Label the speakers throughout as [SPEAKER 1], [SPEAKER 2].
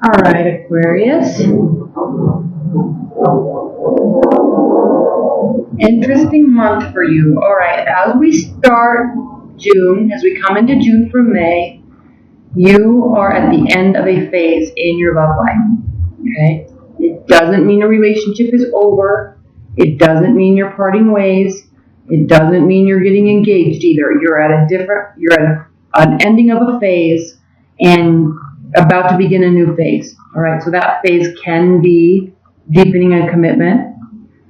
[SPEAKER 1] All right, Aquarius. Interesting month for you. All right, as we start June, as we come into June from May, you are at the end of a phase in your love life. Okay? It doesn't mean a relationship is over. It doesn't mean you're parting ways. It doesn't mean you're getting engaged either. You're at an ending of a phase and about to begin a new phase. All right, so that phase can be deepening a commitment.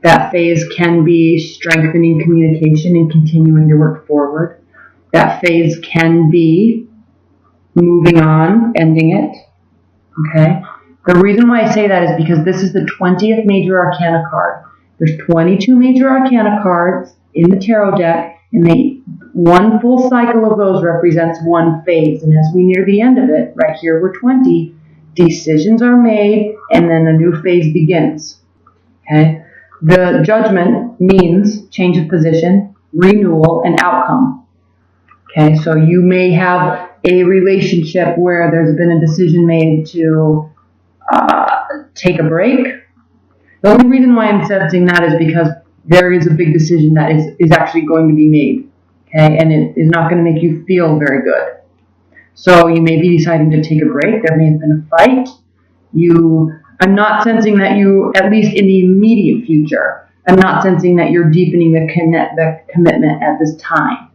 [SPEAKER 1] That phase can be strengthening communication and continuing to work forward. That phase can be moving on, ending it. Okay? The reason why I say that is because this is the 20th major arcana card. There's 22 major arcana cards in the tarot deck, and one full cycle of those represents one phase. And as we near the end of it, right here we're 20, decisions are made, and then a new phase begins. Okay? The judgment means change of position, renewal, and outcome. Okay, so you may have a relationship where there's been a decision made to take a break. The only reason why I'm sensing that is because there is a big decision that is actually going to be made. Okay, and it is not going to make you feel very good. So you may be deciding to take a break. There may have been a fight. I'm not sensing that you, at least in the immediate future, I'm not sensing that you're deepening the commitment at this time.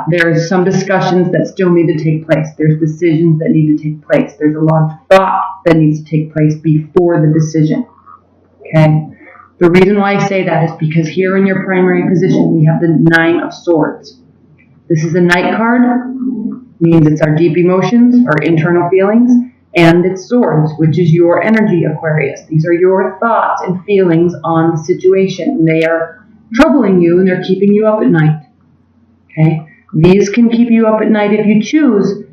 [SPEAKER 1] There's some discussions that still need to take place. There's decisions that need to take place. There's a lot of thought that needs to take place before the decision. Okay? The reason why I say that is because here in your primary position, we have the Nine of Swords. This is a Knight card, means it's our deep emotions, our internal feelings, and it's Swords, which is your energy, Aquarius. These are your thoughts and feelings on the situation. They are troubling you and they're keeping you up at night. Okay? These can keep you up at night if you choose,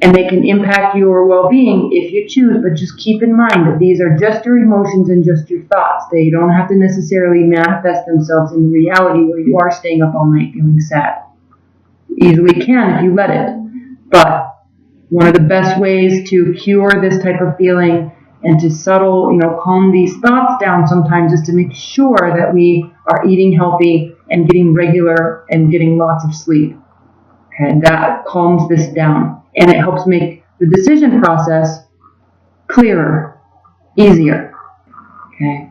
[SPEAKER 1] and they can impact your well-being if you choose, but just keep in mind that these are just your emotions and just your thoughts. They don't have to necessarily manifest themselves in reality where you are staying up all night feeling sad. You easily can if you let it, but one of the best ways to cure this type of feeling and to calm these thoughts down sometimes is to make sure that we are eating healthy and getting regular and getting lots of sleep. Okay, that calms this down and it helps make the decision process clearer, easier. Okay,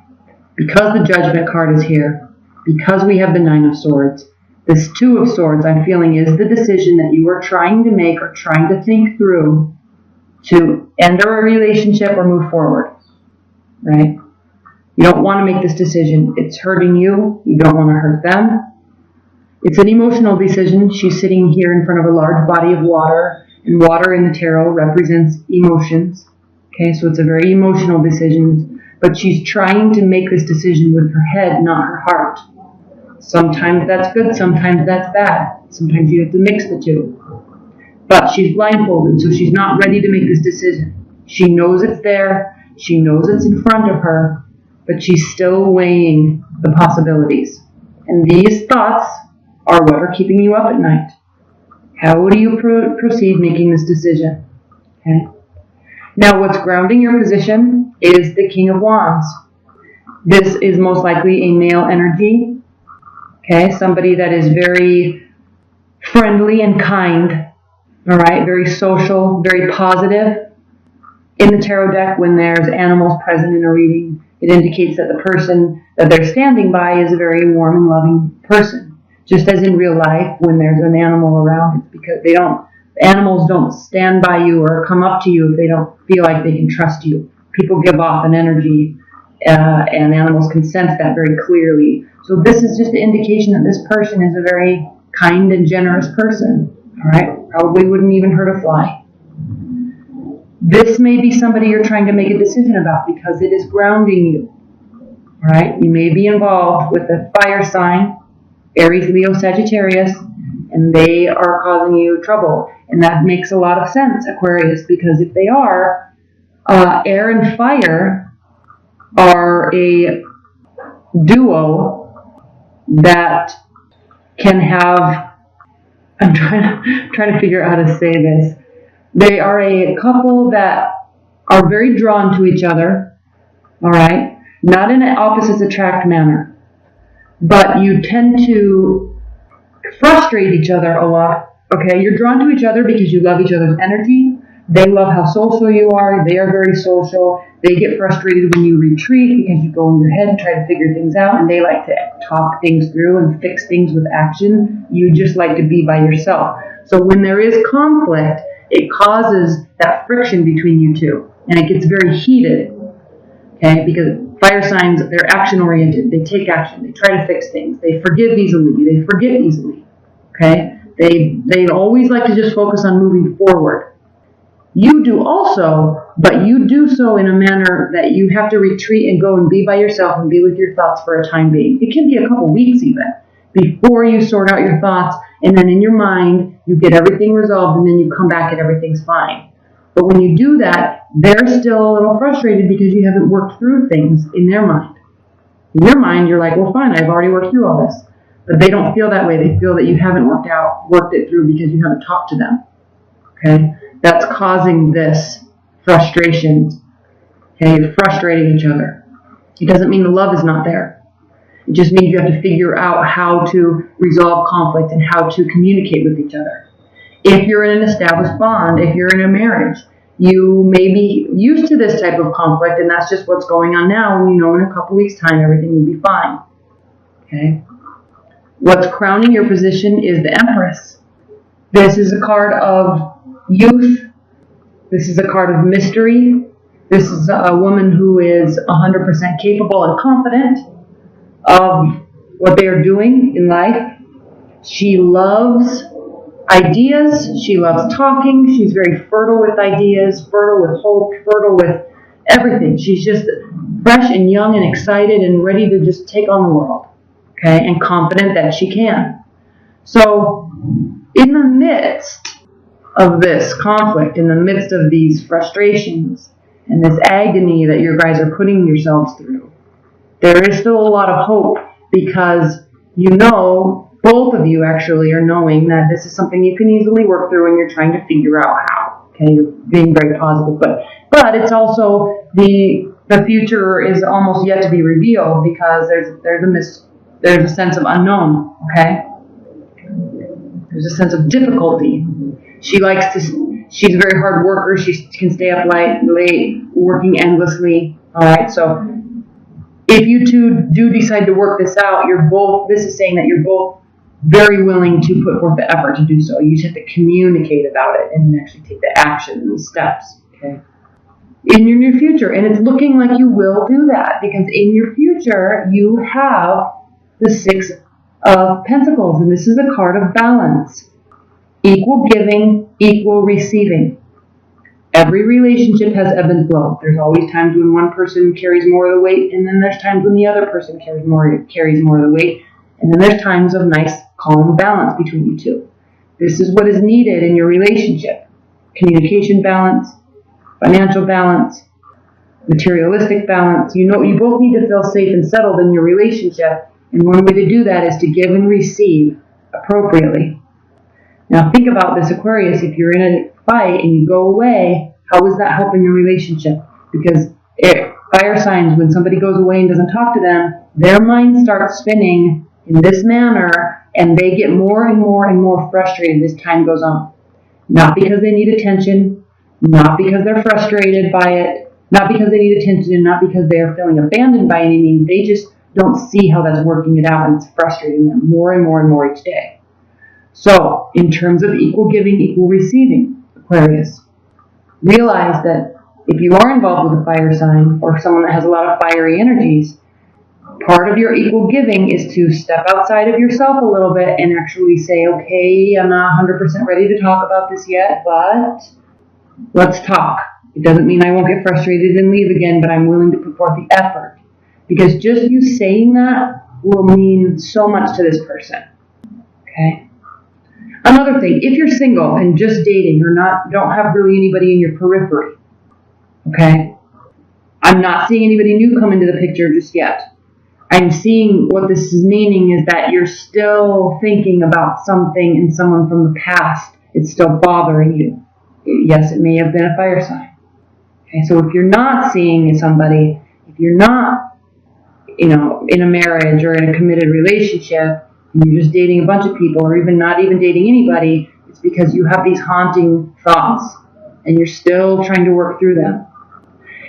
[SPEAKER 1] because the Judgment card is here, because we have the Nine of Swords, this Two of Swords, I'm feeling, is the decision that you are trying to make or trying to think through to enter a relationship or move forward, right? You don't want to make this decision. It's hurting you. You don't want to hurt them. It's an emotional decision. She's sitting here in front of a large body of water, and water in the tarot represents emotions. Okay, so it's a very emotional decision, but she's trying to make this decision with her head, not her heart. Sometimes that's good, sometimes that's bad. Sometimes you have to mix the two. But she's blindfolded, so she's not ready to make this decision. She knows it's there, she knows it's in front of her, but she's still weighing the possibilities. And these thoughts are what are keeping you up at night. How do you proceed making this decision? Okay. Now, what's grounding your position is the King of Wands. This is most likely a male energy. Okay, somebody that is very friendly and kind, all right, very social, very positive. In the tarot deck, when there's animals present in a reading, it indicates that the person that they're standing by is a very warm and loving person. Just as in real life, when there's an animal around, it's because animals don't stand by you or come up to you if they don't feel like they can trust you. People give off an energy, and animals can sense that very clearly. So this is just an indication that this person is a very kind and generous person. All right, probably wouldn't even hurt a fly. This may be somebody you're trying to make a decision about because it is grounding you. All right, you may be involved with a fire sign, Aries, Leo, Sagittarius, and they are causing you trouble. And that makes a lot of sense, Aquarius, because if they are, air and fire are a duo that can have, I'm trying to figure out how to say this. They are a couple that are very drawn to each other, all right? Not in an opposites attract manner, but you tend to frustrate each other a lot, okay? You're drawn to each other because you love each other's energy. They love how social you are. They are very social. They get frustrated when you retreat because you go in your head and try to figure things out, and they like to talk things through and fix things with action. You just like to be by yourself. So when there is conflict, it causes that friction between you two, and it gets very heated, okay? Because fire signs, they're action-oriented. They take action. They try to fix things. They forgive easily. They forget easily, okay? They always like to just focus on moving forward. You do also, but you do so in a manner that you have to retreat and go and be by yourself and be with your thoughts for a time being. It can be a couple weeks even, before you sort out your thoughts, and then in your mind, you get everything resolved, and then you come back and everything's fine. But when you do that, they're still a little frustrated because you haven't worked through things in their mind. In your mind, you're like, well, fine, I've already worked through all this. But they don't feel that way. They feel that you haven't worked it through because you haven't talked to them, okay? That's causing this frustration. Okay, you're frustrating each other. It doesn't mean the love is not there. It just means you have to figure out how to resolve conflict and how to communicate with each other. If you're in an established bond, if you're in a marriage, you may be used to this type of conflict, and that's just what's going on now, and you know in a couple weeks' time everything will be fine. Okay? What's crowning your position is the Empress. This is a card of youth. This is a card of mystery. This is a woman who is 100% capable and confident of what they are doing in life. She loves ideas. She loves talking. She's very fertile with ideas, fertile with hope, fertile with everything. She's just fresh and young and excited and ready to just take on the world, okay, and confident that she can. So in the midst of this conflict, in the midst of these frustrations and this agony that you guys are putting yourselves through, there is still a lot of hope, because you know, both of you actually are knowing that this is something you can easily work through, and you're trying to figure out how. Okay, you're being very positive, but it's also the future is almost yet to be revealed, because there's a sense of unknown. Okay, there's a sense of difficulty. She's a very hard worker. She can stay up late, working endlessly. All right, so if you two do decide to work this out, this is saying that you're both very willing to put forth the effort to do so. You just have to communicate about it and actually take the action and the steps, okay? In your near future, and it's looking like you will do that, because in your future, you have the Six of Pentacles, and this is a card of balance. Equal giving, equal receiving. Every relationship has ebb and flow. There's always times when one person carries more of the weight, and then there's times when the other person carries more of the weight, and then there's times of nice, calm balance between you two. This is what is needed in your relationship. Communication balance, financial balance, materialistic balance. You both need to feel safe and settled in your relationship, and one way to do that is to give and receive appropriately. Now think about this, Aquarius. If you're in a fight and you go away, how is that helping your relationship? Because fire signs, when somebody goes away and doesn't talk to them, their mind starts spinning in this manner, and they get more and more and more frustrated as time goes on. Not because they need attention, not because they're frustrated by it, not because they need attention, and not because they are feeling abandoned by any means. They just don't see how that's working it out, and it's frustrating them more and more and more each day. So, in terms of equal giving, equal receiving, Aquarius, realize that if you are involved with a fire sign or someone that has a lot of fiery energies, part of your equal giving is to step outside of yourself a little bit and actually say, okay, I'm not 100% ready to talk about this yet, but let's talk. It doesn't mean I won't get frustrated and leave again, but I'm willing to put forth the effort. Because just you saying that will mean so much to this person. Okay? Another thing, if you're single and just dating or don't have really anybody in your periphery, okay? I'm not seeing anybody new come into the picture just yet. I'm seeing what this is meaning is that you're still thinking about something and someone from the past. It's still bothering you. Yes, it may have been a fire sign. Okay, so if you're not seeing somebody, if you're not, in a marriage or in a committed relationship, and you're just dating a bunch of people, or even not even dating anybody, it's because you have these haunting thoughts, and you're still trying to work through them.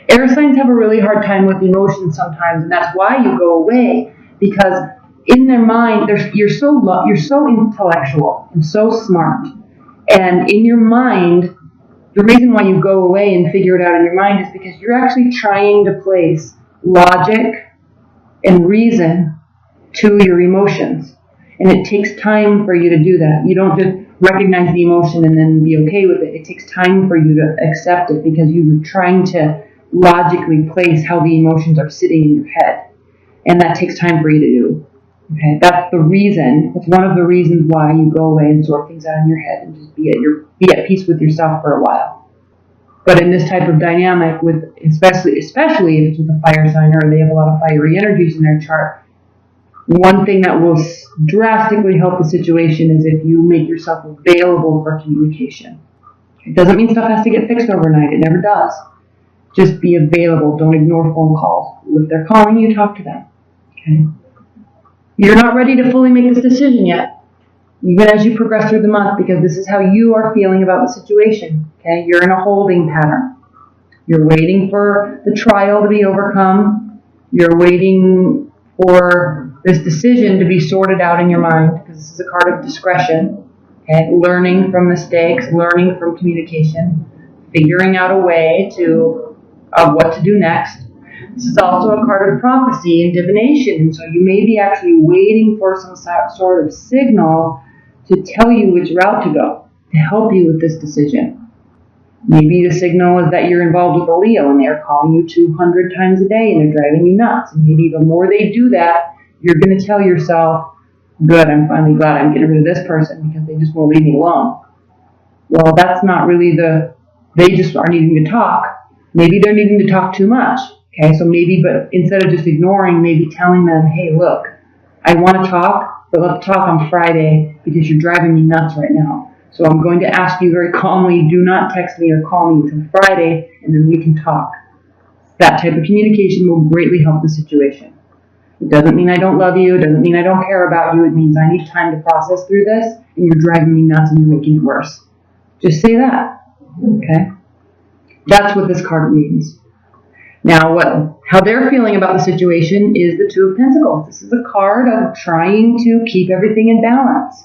[SPEAKER 1] Air signs have a really hard time with emotions sometimes, and that's why you go away, because in their mind, you're so intellectual and so smart, and in your mind, the reason why you go away and figure it out in your mind is because you're actually trying to place logic and reason to your emotions, and it takes time for you to do that. You don't just recognize the emotion and then be okay with it. It takes time for you to accept it because you're trying to logically place how the emotions are sitting in your head, and that takes time for you to do. Okay, that's the reason. That's one of the reasons why you go away and sort things out in your head and just be at peace with yourself for a while. But in this type of dynamic, with especially if it's with a fire sign or they have a lot of fiery energies in their chart, one thing that will drastically help the situation is if you make yourself available for communication. It doesn't mean stuff has to get fixed overnight. It never does. Just be available. Don't ignore phone calls. If they're calling you, talk to them. Okay. You're not ready to fully make this decision yet, even as you progress through the month, because this is how you are feeling about the situation. Okay, you're in a holding pattern. You're waiting for the trial to be overcome. You're waiting for this decision to be sorted out in your mind, because this is a card of discretion. Okay, learning from mistakes, learning from communication, figuring out a way of what to do next. This is also a card of prophecy and divination, and so you may be actually waiting for some sort of signal to tell you which route to go, to help you with this decision. Maybe the signal is that you're involved with a Leo and they're calling you 200 times a day and they're driving you nuts. And maybe the more they do that, you're going to tell yourself, good, I'm finally glad I'm getting rid of this person because they just won't leave me alone. Well, that's not really they just are needing to talk. Maybe they're needing to talk too much. Okay, so but instead of just ignoring, maybe telling them, hey, look, I want to talk, but let's talk on Friday because you're driving me nuts right now. So I'm going to ask you very calmly, do not text me or call me until Friday, and then we can talk. That type of communication will greatly help the situation. It doesn't mean I don't love you. It doesn't mean I don't care about you. It means I need time to process through this, and you're driving me nuts and you're making it worse. Just say that. Okay? That's what this card means. Now, how they're feeling about the situation is the Two of Pentacles. This is a card of trying to keep everything in balance.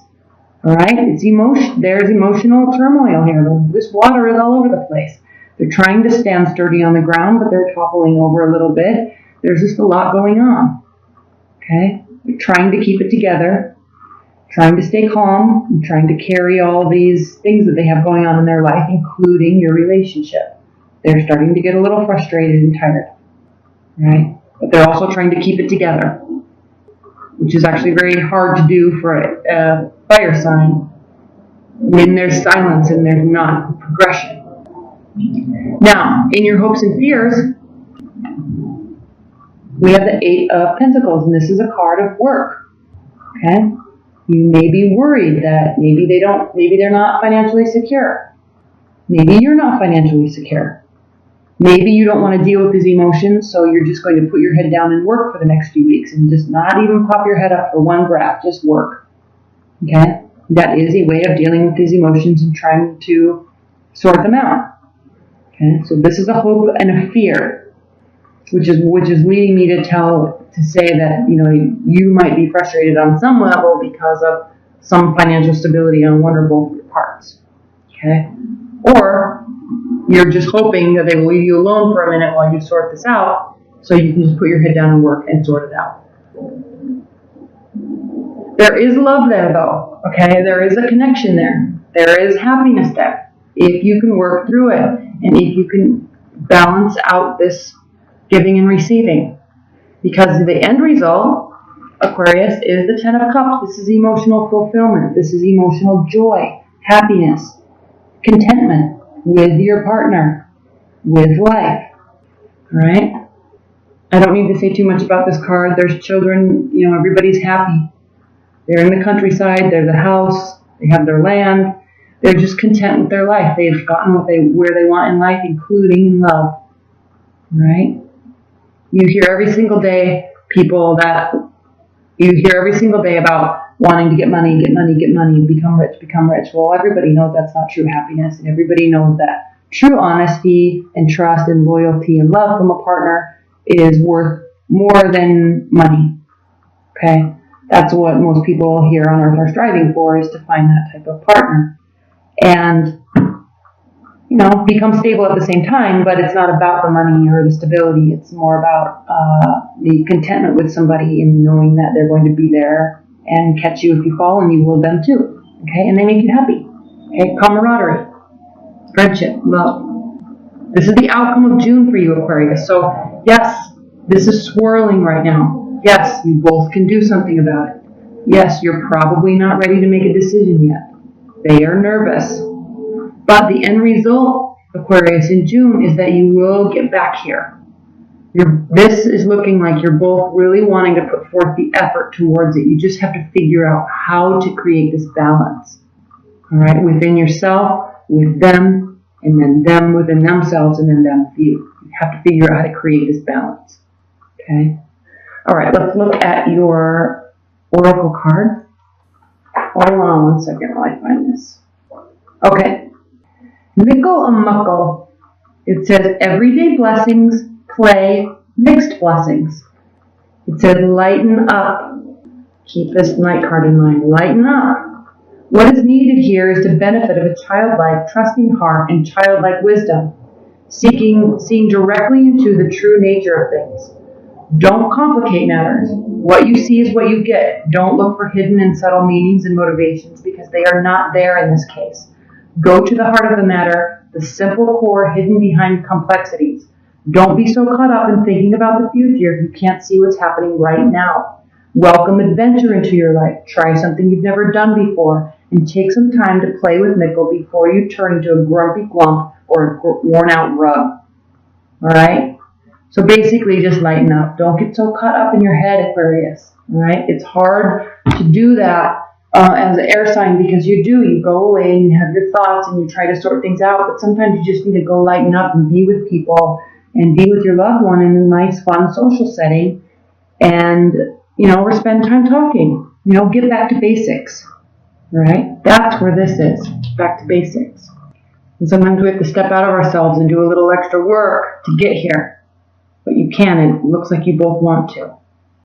[SPEAKER 1] All right? It's emotion. There's emotional turmoil here. This water is all over the place. They're trying to stand sturdy on the ground, but they're toppling over a little bit. There's just a lot going on. Okay? They're trying to keep it together, trying to stay calm, and trying to carry all these things that they have going on in their life, including your relationship. They're starting to get a little frustrated and tired, right? But they're also trying to keep it together, which is actually very hard to do for a fire sign when there's silence and there's not progression. Now, in your hopes and fears, we have the Eight of Pentacles, and this is a card of work, okay? You may be worried that maybe they're not financially secure. Maybe you're not financially secure. Maybe you don't want to deal with these emotions, so you're just going to put your head down and work for the next few weeks and just not even pop your head up for one breath, just work. Okay? That is a way of dealing with these emotions and trying to sort them out. Okay? So this is a hope and a fear, which is leading me to say that, you might be frustrated on some level because of some financial stability on one or both of your parts. Okay? Or you're just hoping that they will leave you alone for a minute while you sort this out, so you can just put your head down and work and sort it out. There is love there, though, okay? There is a connection there. There is happiness there. If you can work through it, and if you can balance out this giving and receiving. Because the end result, Aquarius, is the Ten of Cups. This is emotional fulfillment. This is emotional joy, happiness, contentment with your partner, with life. All right? I don't need to say too much about this card. There's children, everybody's happy. They're in the countryside, there's a house, they have their land. They're just content with their life. They've gotten where they want in life, including in love. right? You hear every single day about wanting to get money, become rich. Well, everybody knows that's not true happiness, and everybody knows that true honesty and trust and loyalty and love from a partner is worth more than money. Okay? That's what most people here on Earth are striving for, is to find that type of partner. And, become stable at the same time, but it's not about the money or the stability. It's more about the contentment with somebody and knowing that they're going to be there and catch you if you fall, and you will them too. Okay? And they make you happy. Okay? Camaraderie, friendship, love. This is the outcome of June for you, Aquarius. So, yes, this is swirling right now. Yes, you both can do something about it. Yes, you're probably not ready to make a decision yet. They are nervous. But the end result, Aquarius, in June is that you will get back here. This is looking like you're both really wanting to put forth the effort towards it. You just have to figure out how to create this balance. All right, within yourself, with them, and then them within themselves, and then them with you. You have to figure out how to create this balance. Okay? All right, let's look at your oracle card. Hold on one second while I find this. Okay. Mickle and muckle. It says everyday blessings play mixed blessings. It says lighten up. Keep this night card in mind. Lighten up. What is needed here is the benefit of a childlike, trusting heart and childlike wisdom, seeing directly into the true nature of things. Don't complicate matters. What you see is what you get. Don't look for hidden and subtle meanings and motivations, because they are not there in this case. Go to the heart of the matter, the simple core hidden behind complexities. Don't be so caught up in thinking about the future you can't see what's happening right now. Welcome adventure into your life. Try something you've never done before, and take some time to play with Mickle before you turn into a grumpy glump or a worn-out rug. All right? So basically, just lighten up. Don't get so caught up in your head, Aquarius. All right? It's hard to do that as an air sign, because you go away and you have your thoughts and you try to sort things out, but sometimes you just need to go lighten up and be with people and be with your loved one in a nice, fun, social setting, and, or spend time talking. Get back to basics. All right? That's where this is. Back to basics. And sometimes we have to step out of ourselves and do a little extra work to get here. But you can, and it looks like you both want to.